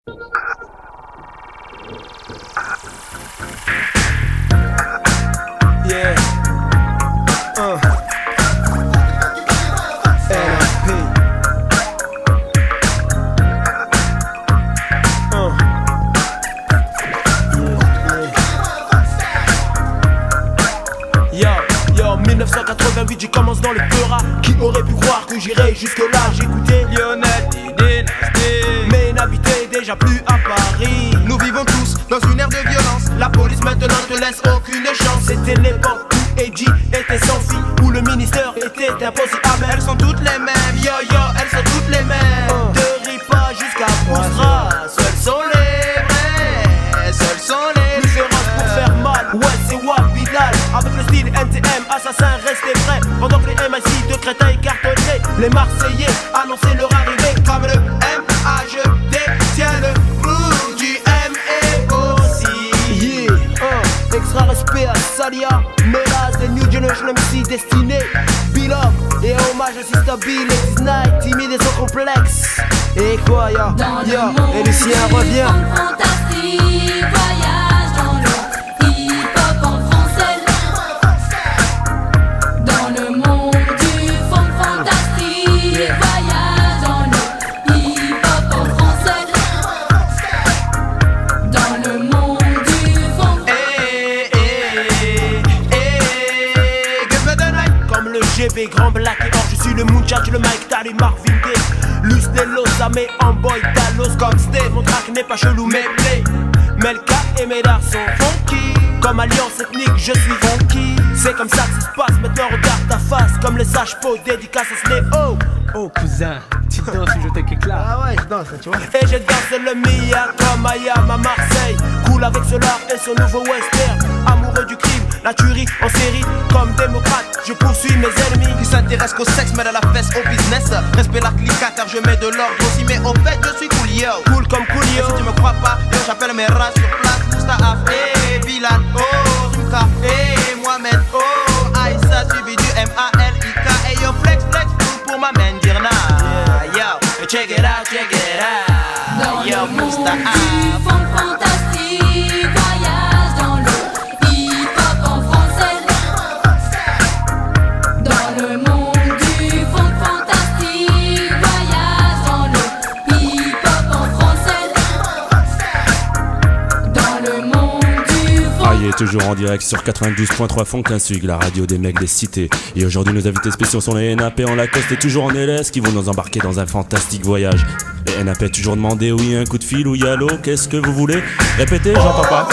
Yeah. Yo, 1988, j'y commence dans le Peura. Qui aurait pu croire que j'irais jusque-là? J'écoutais Lionel, Dynasty, mais n'habitait déjà plus à Paris. Nous vivons tous dans une ère de violence. La police maintenant te laisse aucune chance. C'était l'époque où Eddie était sans fille, où le ministère était impossible. Elles sont toutes les mêmes, yo, elles sont toutes les mêmes. De Ripa jusqu'à Boustra, seuls sont les vrais, seuls sont les différences pour faire mal. Ouais, c'est Wabilal, avec le style NTM, assassin resté vrai. Pendant que les MIC de Créteil cartonnaient, les Marseillais annonçaient leur arrivée. Comme le MHD, tiens le flou du M et aussi. Yeah, extra respect à Salia, Mélas, des New Generation MC destinés. Bill Up et hommage à Sister Bill, Ladies Night, timide et sans complexe. Et quoi, ya, et Lucien revient. Fantastique voyage dans le hip-hop en français. Dans le monde du funk fantastique voyage dans le hip-hop en français. Dans le monde du funk. Give me the night. Comme le GB Grand Black et or, je suis le Moonshot, le Mike Tally, Marvin Gaye. Luce Delos, Amé, Amboy, Talos, comme Steve. Mon track n'est pas chelou, mais play. Melka et Médard sont funky. Comme alliance ethnique, je suis funky. C'est comme ça que ça se passe, maintenant regarde ta face. Comme les sages-pots, dédicace à Snéo. Oh cousin, tu danses ou je te qu'éclate. Ah ouais, je danse, tu vois. Et je danse le Mia comme Ayam à Marseille. Cool avec Solar et son nouveau western. Amoureux du crime, la tuerie en série. Comme démocrate, je poursuis mes ennemis. Qui s'intéresse qu'au sexe, mais à la fesse au business. Respect la cliquette, car je mets de l'ordre aussi. Mais au fait, je suis cool, yo. Cool comme Coolio. Si tu me crois pas, yo, j'appelle mes rats sur place. Moustapha et Bilal, oh, Rimka et Mohamed, oh, Aïssa, suivi du M-A-L-I-K. Et yo, flex, pour ma main Dirna. Yo, check it out, Dans yo, le monde Moustapha. du funk fantastique voyage dans le hip-hop en français. Dans le monde du funk fantastique voyage dans le hip-hop en français. Dans le monde du funk. Ah, il est toujours en direct sur 92.3 Funk Insuig, la radio des mecs des cités. Et aujourd'hui, nos invités spéciaux sont les NAP en Lacoste et toujours en LS qui vont nous embarquer dans un fantastique voyage. Les NAP toujours demandé oui, un coup de fil ou yallo, qu'est-ce que vous voulez? Répétez, j'entends pas.